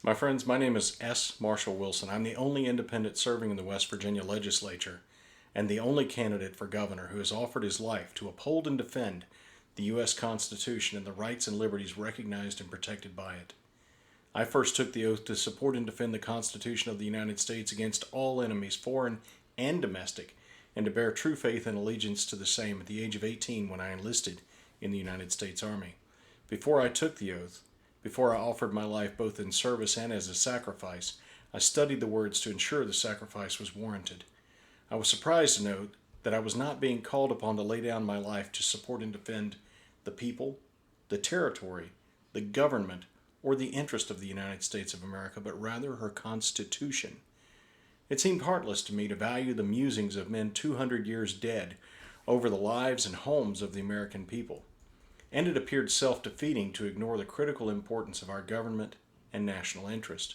My friends, my name is S. Marshall Wilson. I'm the only independent serving in the West Virginia legislature and the only candidate for governor who has offered his life to uphold and defend the U.S. Constitution and the rights and liberties recognized and protected by it. I first took the oath to support and defend the Constitution of the United States against all enemies, foreign and domestic, and to bear true faith and allegiance to the same at the age of 18 when I enlisted in the United States Army. Before I took the oath, before I offered my life both in service and as a sacrifice, I studied the words to ensure the sacrifice was warranted. I was surprised to note that I was not being called upon to lay down my life to support and defend the people, the territory, the government, or the interest of the United States of America, but rather her Constitution. It seemed heartless to me to value the musings of men 200 years dead over the lives and homes of the American people, and it appeared self-defeating to ignore the critical importance of our government and national interest.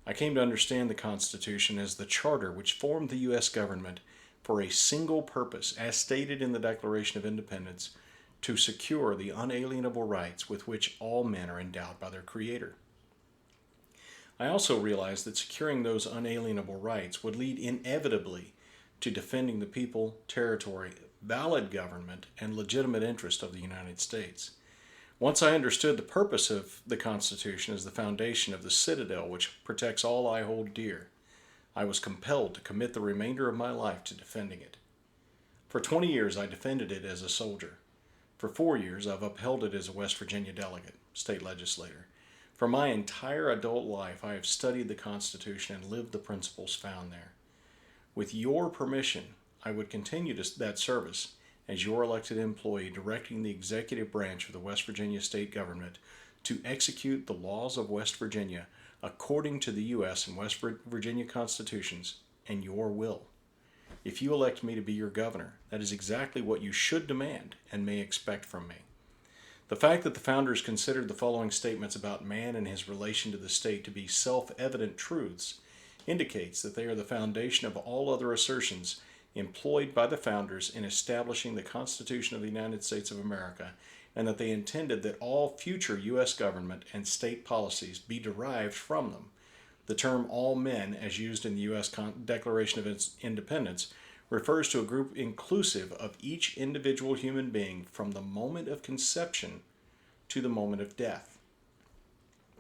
I came to understand the Constitution as the charter which formed the U.S. government for a single purpose, as stated in the Declaration of Independence, to secure the unalienable rights with which all men are endowed by their Creator. I also realized that securing those unalienable rights would lead inevitably to defending the people, territory, valid government, and legitimate interest of the United States. Once I understood the purpose of the Constitution as the foundation of the citadel which protects all I hold dear, I was compelled to commit the remainder of my life to defending it. For 20 years I defended it as a soldier. For 4 years I've upheld it as a West Virginia delegate, state legislator. For my entire adult life I have studied the Constitution and lived the principles found there. With your permission, I would continue that service as your elected employee directing the executive branch of the West Virginia state government to execute the laws of West Virginia according to the U.S. and West Virginia constitutions and your will. If you elect me to be your governor, that is exactly what you should demand and may expect from me. The fact that the founders considered the following statements about man and his relation to the state to be self-evident truths indicates that they are the foundation of all other assertions employed by the founders in establishing the Constitution of the United States of America, and that they intended that all future U.S. government and state policies be derived from them. The term all men, as used in the U.S. Declaration of Independence, refers to a group inclusive of each individual human being from the moment of conception to the moment of death.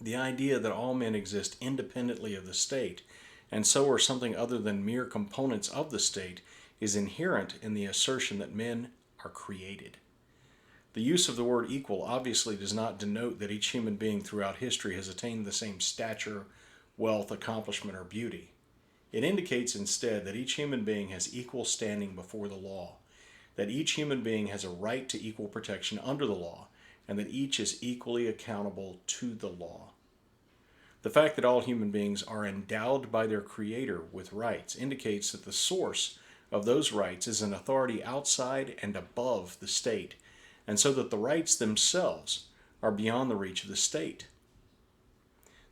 The idea that all men exist independently of the state, and so are something other than mere components of the state, is inherent in the assertion that men are created. The use of the word equal obviously does not denote that each human being throughout history has attained the same stature, wealth, accomplishment, or beauty. It indicates instead that each human being has equal standing before the law, that each human being has a right to equal protection under the law, and that each is equally accountable to the law. The fact that all human beings are endowed by their Creator with rights indicates that the source of those rights is an authority outside and above the state, and so that the rights themselves are beyond the reach of the state.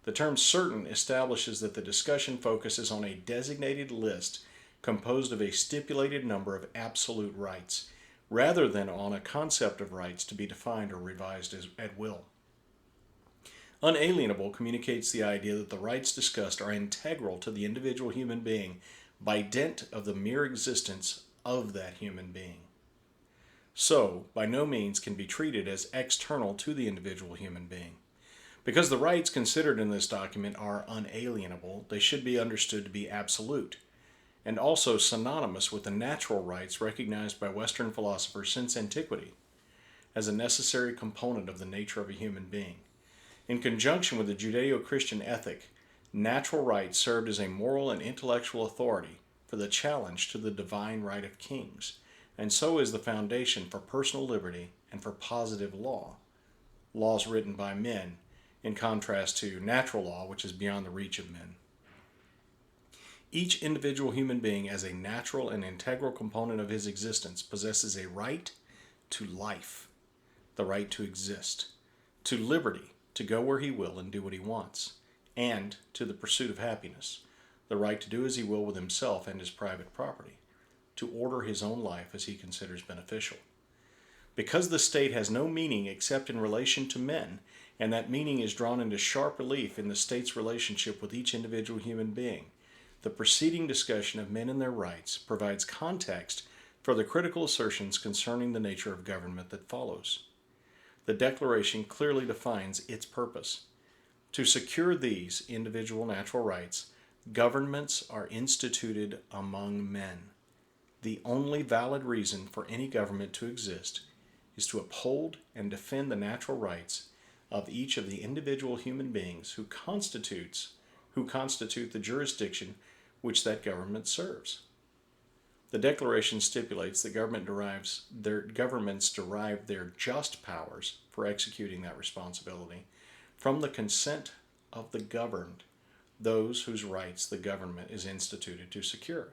The term certain establishes that the discussion focuses on a designated list composed of a stipulated number of absolute rights, rather than on a concept of rights to be defined or revised at will. Unalienable communicates the idea that the rights discussed are integral to the individual human being by dint of the mere existence of that human being. So, by no means can be treated as external to the individual human being. Because the rights considered in this document are unalienable, they should be understood to be absolute, and also synonymous with the natural rights recognized by Western philosophers since antiquity as a necessary component of the nature of a human being. In conjunction with the Judeo-Christian ethic, natural rights served as a moral and intellectual authority for the challenge to the divine right of kings, and so is the foundation for personal liberty and for positive law, laws written by men, in contrast to natural law, which is beyond the reach of men. Each individual human being, as a natural and integral component of his existence, possesses a right to life, the right to exist, to liberty, to go where he will and do what he wants, and to the pursuit of happiness, the right to do as he will with himself and his private property, to order his own life as he considers beneficial. Because the state has no meaning except in relation to men, and that meaning is drawn into sharp relief in the state's relationship with each individual human being. The preceding discussion of men and their rights provides context for the critical assertions concerning the nature of government that follows. The Declaration clearly defines its purpose. To secure these individual natural rights, governments are instituted among men. The only valid reason for any government to exist is to uphold and defend the natural rights of each of the individual human beings who constitute the jurisdiction which that government serves. The Declaration stipulates that governments derive their just powers for executing that responsibility from the consent of the governed, those whose rights the government is instituted to secure.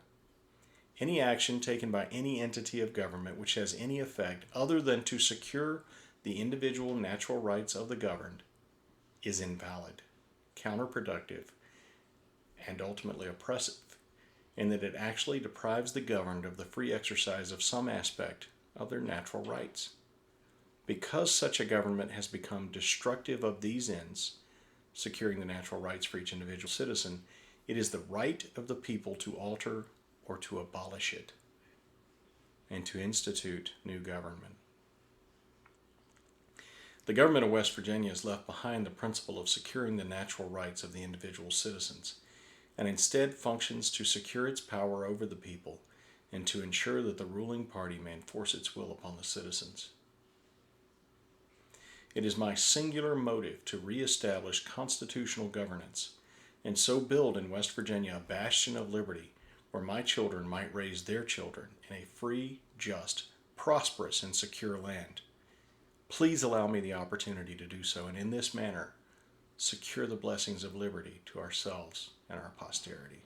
Any action taken by any entity of government which has any effect other than to secure the individual natural rights of the governed is invalid, counterproductive, and ultimately oppressive, in that it actually deprives the governed of the free exercise of some aspect of their natural rights. Because such a government has become destructive of these ends, securing the natural rights for each individual citizen, it is the right of the people to alter or to abolish it, and to institute new government. The government of West Virginia has left behind the principle of securing the natural rights of the individual citizens, and instead functions to secure its power over the people and to ensure that the ruling party may enforce its will upon the citizens. It is my singular motive to reestablish constitutional governance and so build in West Virginia a bastion of liberty where my children might raise their children in a free, just, prosperous, and secure land. Please allow me the opportunity to do so, and in this manner, secure the blessings of liberty to ourselves and our posterity.